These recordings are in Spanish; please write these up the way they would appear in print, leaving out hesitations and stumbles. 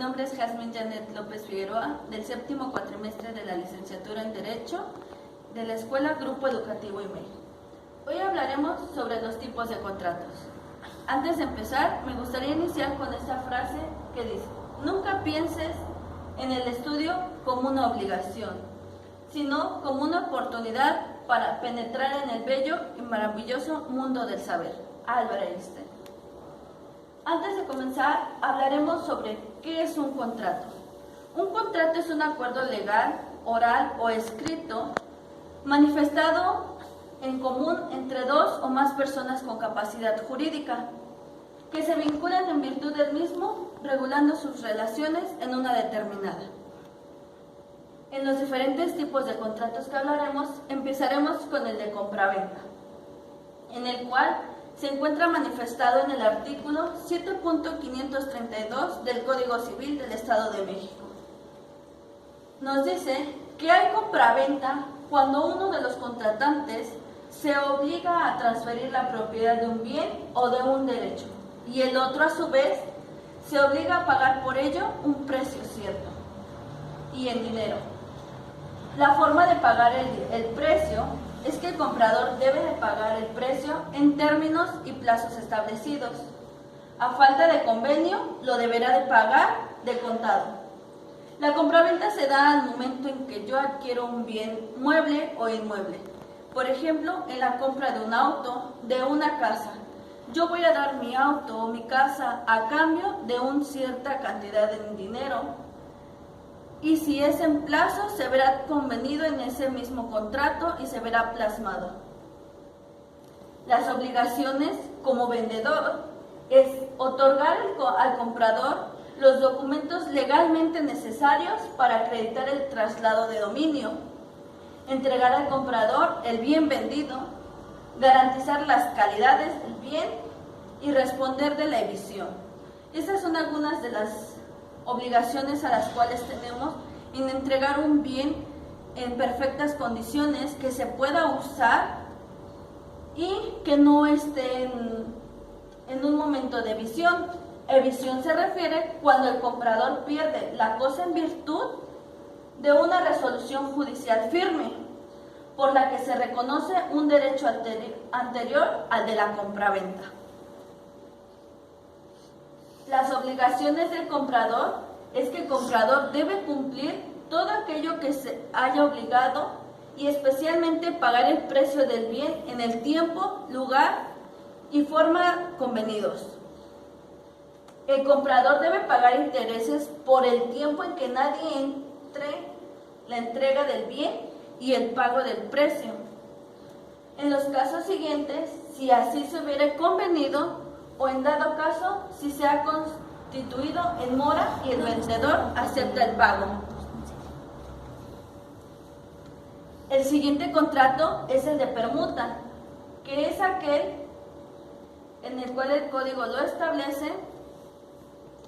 nombre es Jazmín Janet López Figueroa, del séptimo cuatrimestre de la licenciatura en Derecho de la Escuela Grupo Educativo IMEI. Hoy hablaremos sobre los tipos de contratos. Antes de empezar, me gustaría iniciar con esta frase que dice: nunca pienses en el estudio como una obligación, sino como una oportunidad para penetrar en el bello y maravilloso mundo del saber. Albert Einstein. Antes de comenzar, hablaremos sobre qué es un contrato. Un contrato es un acuerdo legal, oral o escrito manifestado en común entre dos o más personas con capacidad jurídica, que se vinculan en virtud del mismo, regulando sus relaciones en una determinada. En los diferentes tipos de contratos que hablaremos, empezaremos con el de compraventa, en el cual se encuentra manifestado en el artículo 7.532 del Código Civil del Estado de México. Nos dice que hay compraventa cuando uno de los contratantes se obliga a transferir la propiedad de un bien o de un derecho, y el otro a su vez se obliga a pagar por ello un precio cierto y en dinero. La forma de pagar el precio es que el comprador debe de pagar el precio en términos y plazos establecidos. A falta de convenio, lo deberá de pagar de contado. La compraventa se da al momento en que yo adquiero un bien mueble o inmueble. Por ejemplo, en la compra de un auto, de una casa. Yo voy a dar mi auto o mi casa a cambio de una cierta cantidad en dinero. Y si es en plazo, se verá convenido en ese mismo contrato y se verá plasmado. Las obligaciones como vendedor es otorgar al comprador los documentos legalmente necesarios para acreditar el traslado de dominio, entregar al comprador el bien vendido, garantizar las calidades del bien y responder de la emisión. Esas son algunas de las obligaciones a las cuales tenemos en entregar un bien en perfectas condiciones, que se pueda usar y que no esté en un momento de evisión. Evisión se refiere cuando el comprador pierde la cosa en virtud de una resolución judicial firme, por la que se reconoce un derecho anterior al de la compraventa. Las obligaciones del comprador es que el comprador debe cumplir todo aquello que se haya obligado y especialmente pagar el precio del bien en el tiempo, lugar y forma convenidos. El comprador debe pagar intereses por el tiempo en que nadie entre la entrega del bien y el pago del precio. En los casos siguientes, si así se hubiera convenido, o en dado caso, si se ha constituido en mora y el vendedor acepta el pago. El siguiente contrato es el de permuta, que es aquel en el cual el código lo establece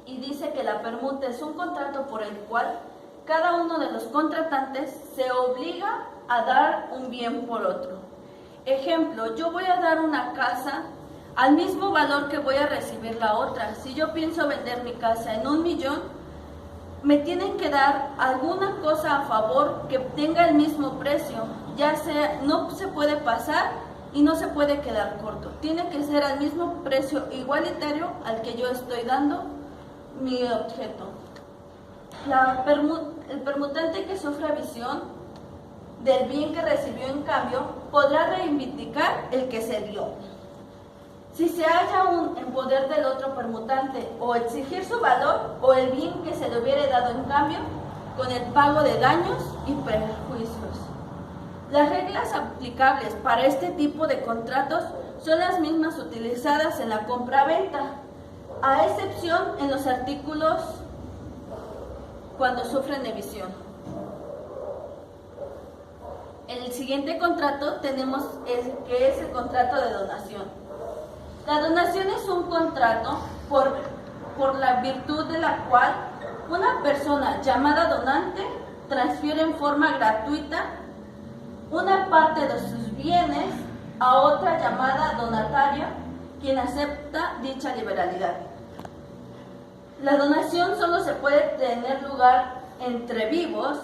y dice que la permuta es un contrato por el cual cada uno de los contratantes se obliga a dar un bien por otro. Ejemplo, yo voy a dar una casa al mismo valor que voy a recibir la otra. Si yo pienso vender mi casa en 1,000,000, me tienen que dar alguna cosa a favor que tenga el mismo precio. Ya sea, no se puede pasar y no se puede quedar corto. Tiene que ser al mismo precio igualitario al que yo estoy dando mi objeto. El permutante que sufre evisión del bien que recibió en cambio podrá reivindicar el que se dio, si se halla aún en poder del otro permutante, o exigir su valor o el bien que se le hubiera dado en cambio, con el pago de daños y perjuicios. Las reglas aplicables para este tipo de contratos son las mismas utilizadas en la compraventa, a excepción en los artículos cuando sufren evisión. El siguiente contrato tenemos que es el contrato de donación. La donación es un contrato por la virtud de la cual una persona llamada donante transfiere en forma gratuita una parte de sus bienes a otra llamada donataria, quien acepta dicha liberalidad. La donación solo se puede tener lugar entre vivos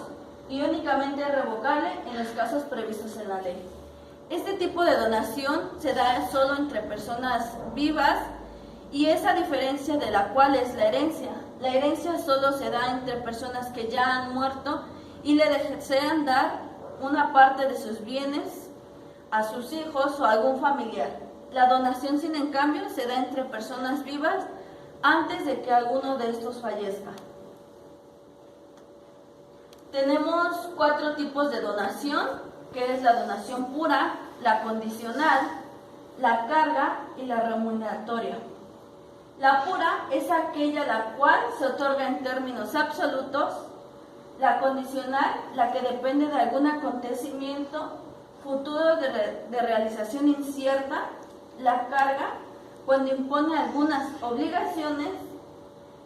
y únicamente es revocable en los casos previstos en la ley. Este tipo de donación se da solo entre personas vivas y esa diferencia de la cual es la herencia. La herencia solo se da entre personas que ya han muerto y le desean dar una parte de sus bienes a sus hijos o a algún familiar. La donación, sin en cambio, se da entre personas vivas antes de que alguno de estos fallezca. Tenemos 4 tipos de donación, que es la donación pura, la condicional, la carga y la remuneratoria. La pura es aquella la cual se otorga en términos absolutos, la condicional, la que depende de algún acontecimiento futuro de realización incierta, la carga, cuando impone algunas obligaciones,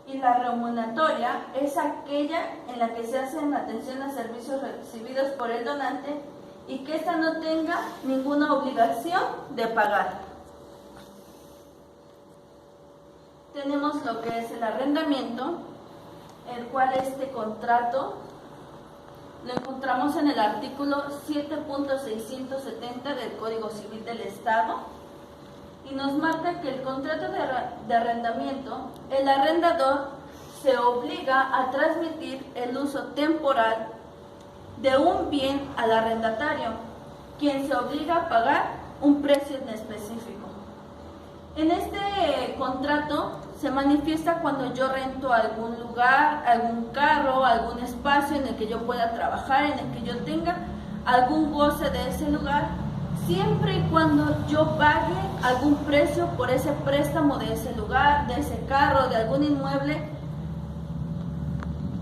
y la remuneratoria es aquella en la que se hace en atención a servicios recibidos por el donante y que ésta no tenga ninguna obligación de pagar. Tenemos lo que es el arrendamiento, el cual este contrato lo encontramos en el artículo 7.670 del Código Civil del Estado y nos marca que el contrato de arrendamiento, el arrendador se obliga a transmitir el uso temporal de un bien al arrendatario, quien se obliga a pagar un precio en específico. En este contrato se manifiesta cuando yo rento algún lugar, algún carro, algún espacio en el que yo pueda trabajar, en el que yo tenga algún goce de ese lugar, siempre y cuando yo pague algún precio por ese préstamo de ese lugar, de ese carro, de algún inmueble.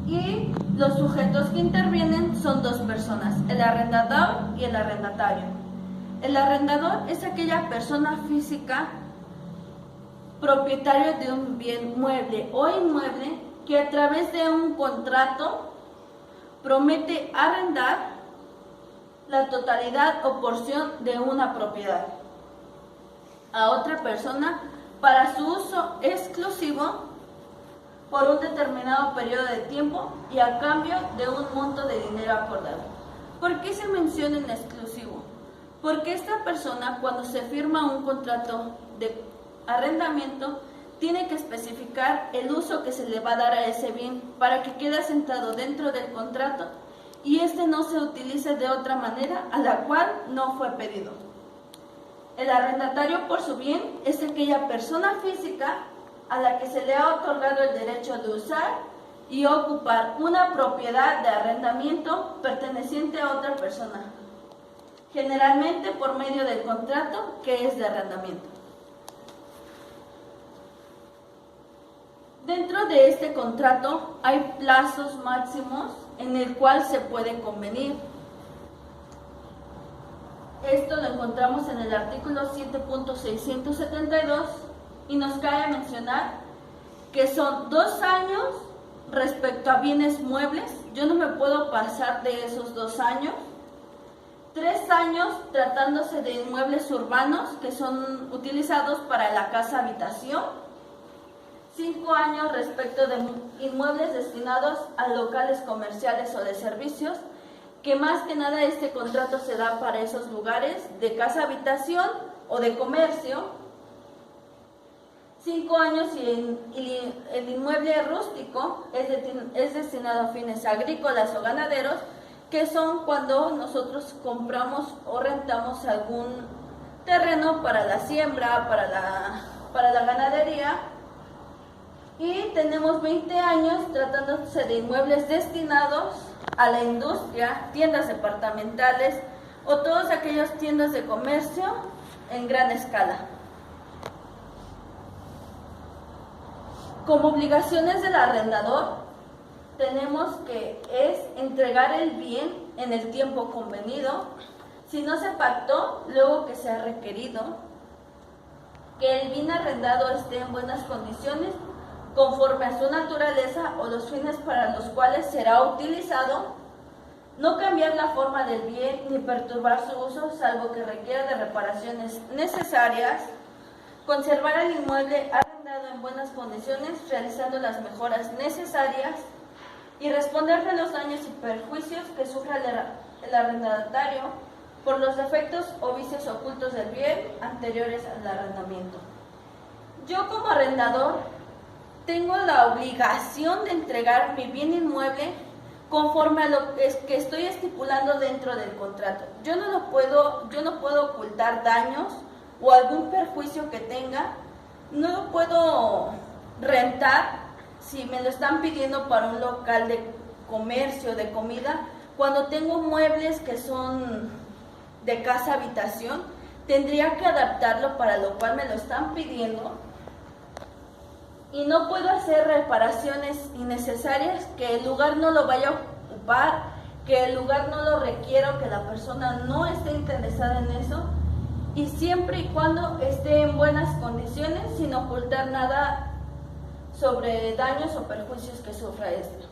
Y los sujetos que intervienen son 2 personas, el arrendador y el arrendatario. El arrendador es aquella persona física propietario de un bien mueble o inmueble que a través de un contrato promete arrendar la totalidad o porción de una propiedad a otra persona para su uso exclusivo por un determinado periodo de tiempo y a cambio de un monto de dinero acordado. ¿Por qué se menciona en exclusivo? Porque esta persona, cuando se firma un contrato de arrendamiento, tiene que especificar el uso que se le va a dar a ese bien para que quede asentado dentro del contrato y este no se utilice de otra manera a la cual no fue pedido. El arrendatario, por su bien, es aquella persona física a la que se le ha otorgado el derecho de usar y ocupar una propiedad de arrendamiento perteneciente a otra persona, generalmente por medio del contrato que es de arrendamiento. Dentro de este contrato hay plazos máximos en el cual se puede convenir. Esto lo encontramos en el artículo 7.672 y nos cabe mencionar que son 2 años respecto a bienes muebles. Yo no me puedo pasar de esos 2 años. 3 años tratándose de inmuebles urbanos que son utilizados para la casa habitación. 5 años respecto de inmuebles destinados a locales comerciales o de servicios, que más que nada este contrato se da para esos lugares de casa habitación o de comercio. 5 años y el inmueble rústico es destinado a fines agrícolas o ganaderos, que son cuando nosotros compramos o rentamos algún terreno para la siembra, para la ganadería. Y tenemos 20 años tratándose de inmuebles destinados a la industria, tiendas departamentales o todas aquellas tiendas de comercio en gran escala. Como obligaciones del arrendador, tenemos que es entregar el bien en el tiempo convenido, si no se pactó, luego que sea requerido, que el bien arrendado esté en buenas condiciones, conforme a su naturaleza o los fines para los cuales será utilizado, no cambiar la forma del bien ni perturbar su uso salvo que requiera de reparaciones necesarias, conservar el inmueble arrendado quedado en buenas condiciones, realizando las mejoras necesarias y responder de los daños y perjuicios que sufra el arrendatario por los defectos o vicios ocultos del bien anteriores al arrendamiento. Yo como arrendador tengo la obligación de entregar mi bien inmueble conforme a lo que estoy estipulando dentro del contrato. Yo no puedo ocultar daños o algún perjuicio que tenga. No lo puedo rentar si me lo están pidiendo para un local de comercio, de comida, cuando tengo muebles que son de casa habitación. Tendría que adaptarlo para lo cual me lo están pidiendo. Y no puedo hacer reparaciones innecesarias que el lugar no lo vaya a ocupar, que el lugar no lo requiera o que la persona no esté interesada en eso, y siempre y cuando esté en buenas condiciones, sin ocultar nada sobre daños o perjuicios que sufra este.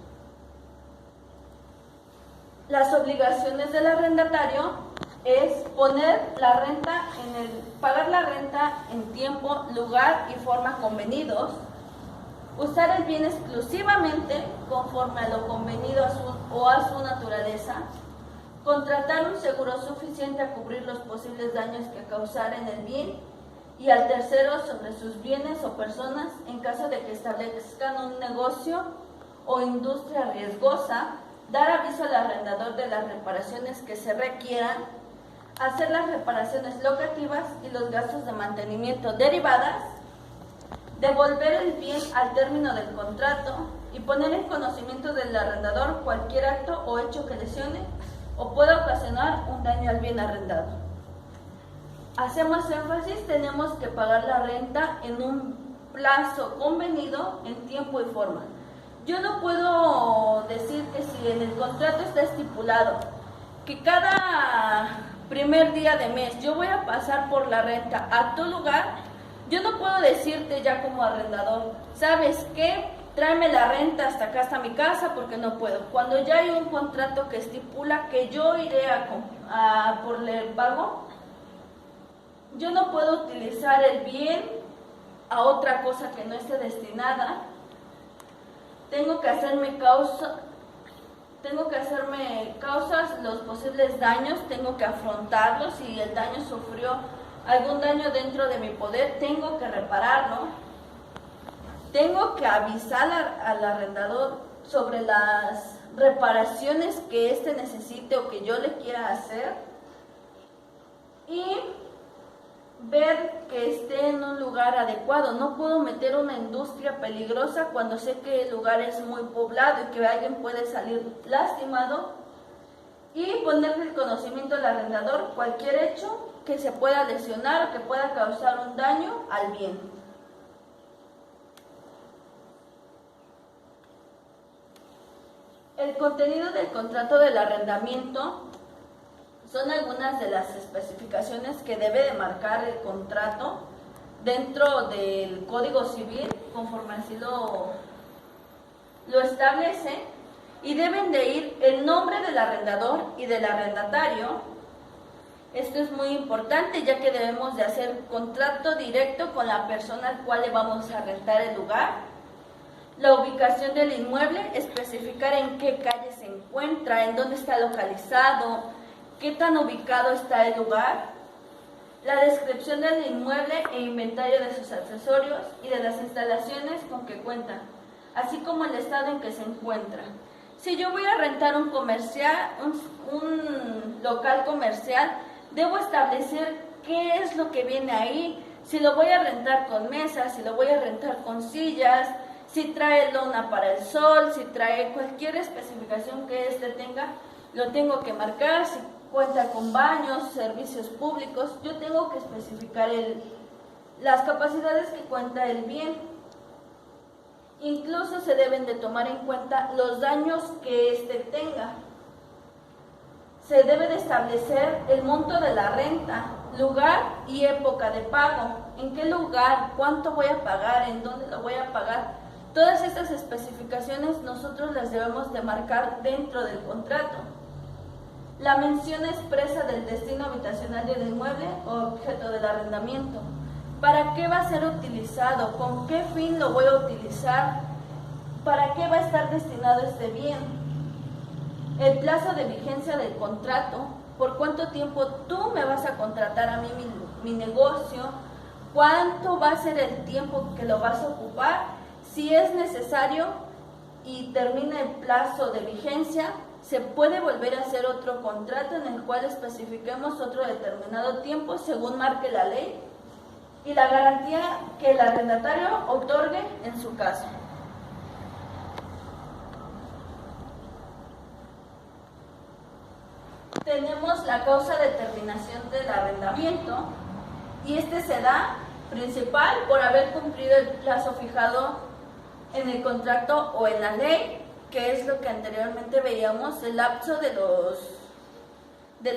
Las obligaciones del arrendatario es pagar la renta en tiempo, lugar y forma convenidos, usar el bien exclusivamente conforme a lo convenido a su naturaleza, contratar un seguro suficiente a cubrir los posibles daños que causara en el bien y al tercero sobre sus bienes o personas en caso de que establezcan un negocio o industria riesgosa, dar aviso al arrendador de las reparaciones que se requieran, hacer las reparaciones locativas y los gastos de mantenimiento derivadas, devolver el bien al término del contrato y poner en conocimiento del arrendador cualquier acto o hecho que lesione o pueda ocasionar un daño al bien arrendado. Hacemos énfasis, tenemos que pagar la renta en un plazo convenido en tiempo y forma. Yo no puedo decir que si en el contrato está estipulado que cada primer día de mes yo voy a pasar por la renta a tu lugar, yo no puedo decirte ya como arrendador, ¿sabes qué? Tráeme la renta hasta acá, hasta mi casa, porque no puedo. Cuando ya hay un contrato que estipula que yo iré por el pago, yo no puedo utilizar el bien a otra cosa que no esté destinada. Tengo que hacerme causas los posibles daños, tengo que afrontarlos. Si el daño sufrió algún daño dentro de mi poder, tengo que repararlo. Tengo que avisar al arrendador sobre las reparaciones que éste necesite o que yo le quiera hacer y ver que esté en un lugar adecuado. No puedo meter una industria peligrosa cuando sé que el lugar es muy poblado y que alguien puede salir lastimado, y ponerle el conocimiento al arrendador cualquier hecho que se pueda lesionar o que pueda causar un daño al bien. El contenido del contrato del arrendamiento son algunas de las especificaciones que debe de marcar el contrato dentro del Código Civil, conforme así lo establece, y deben de ir el nombre del arrendador y del arrendatario. Esto es muy importante, ya que debemos de hacer contrato directo con la persona al cual le vamos a rentar el lugar. La ubicación del inmueble, especificar en qué calle se encuentra, en dónde está localizado, qué tan ubicado está el lugar. La descripción del inmueble e inventario de sus accesorios y de las instalaciones con que cuenta, así como el estado en que se encuentra. Si yo voy a rentar un local comercial, debo establecer qué es lo que viene ahí, si lo voy a rentar con mesas, si lo voy a rentar con sillas, si trae lona para el sol, si trae cualquier especificación que éste tenga, lo tengo que marcar. Si cuenta con baños, servicios públicos, yo tengo que especificar las capacidades que cuenta el bien. Incluso se deben de tomar en cuenta los daños que éste tenga. Se debe de establecer el monto de la renta, lugar y época de pago. ¿En qué lugar? ¿Cuánto voy a pagar? ¿En dónde lo voy a pagar? Todas estas especificaciones nosotros las debemos de marcar dentro del contrato. La mención expresa del destino habitacional del inmueble o objeto del arrendamiento. ¿Para qué va a ser utilizado? ¿Con qué fin lo voy a utilizar? ¿Para qué va a estar destinado este bien? El plazo de vigencia del contrato, por cuánto tiempo tú me vas a contratar a mí mi negocio, cuánto va a ser el tiempo que lo vas a ocupar, si es necesario y termina el plazo de vigencia, se puede volver a hacer otro contrato en el cual especifiquemos otro determinado tiempo según marque la ley y la garantía que el arrendatario otorgue en su caso. Tenemos la causa de terminación del arrendamiento y este se da principal por haber cumplido el plazo fijado en el contrato o en la ley, que es lo que anteriormente veíamos, el lapso del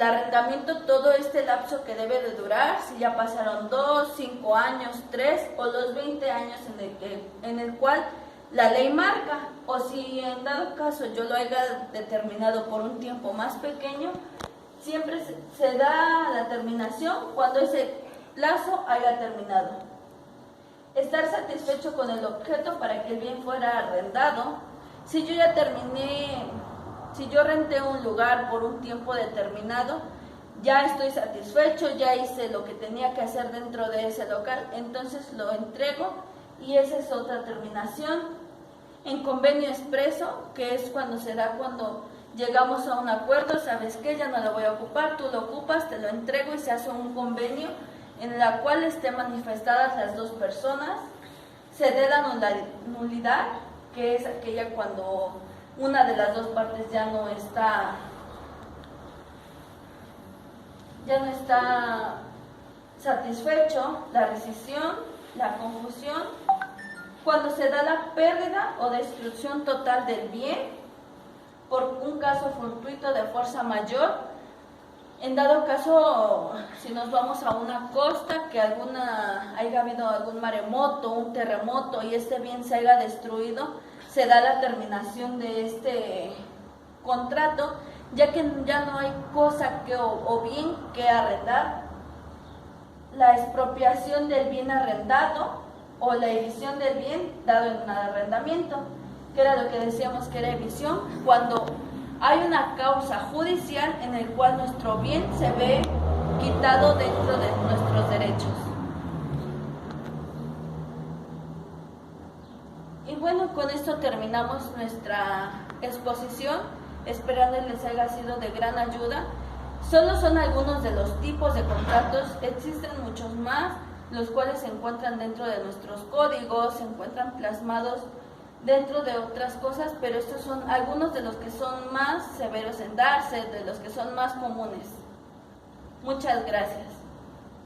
arrendamiento, todo este lapso que debe de durar, si ya pasaron 2, 5 años, 3 o los 20 años en el cual la ley marca, o si en dado caso yo lo haya determinado por un tiempo más pequeño, siempre se da la terminación cuando ese plazo haya terminado. Estar satisfecho con el objeto para que el bien fuera arrendado. Si yo ya terminé, si yo renté un lugar por un tiempo determinado, ya estoy satisfecho, ya hice lo que tenía que hacer dentro de ese local, entonces lo entrego y esa es otra terminación. En convenio expreso, que es cuando se da cuando llegamos a un acuerdo, sabes que ya no lo voy a ocupar, tú lo ocupas, te lo entrego y se hace un convenio en la cual estén manifestadas las dos personas. Se dé la nulidad, que es aquella cuando una de las dos partes ya no está satisfecho, la rescisión, la confusión, cuando se da la pérdida o destrucción total del bien por un caso fortuito de fuerza mayor. En dado caso, si nos vamos a una costa, que haya habido algún maremoto, un terremoto y este bien se haya destruido, se da la terminación de este contrato, ya que ya no hay cosa o bien que arrendar. La expropiación del bien arrendado o la evicción del bien dado en un arrendamiento, que era lo que decíamos que era evicción, cuando hay una causa judicial en el cual nuestro bien se ve quitado dentro de nuestros derechos. Y bueno, con esto terminamos nuestra exposición, esperando que les haya sido de gran ayuda. Solo son algunos de los tipos de contratos, existen muchos más, los cuales se encuentran dentro de nuestros códigos, se encuentran plasmados dentro de otras cosas, pero estos son algunos de los que son más severos en darse, de los que son más comunes. Muchas gracias.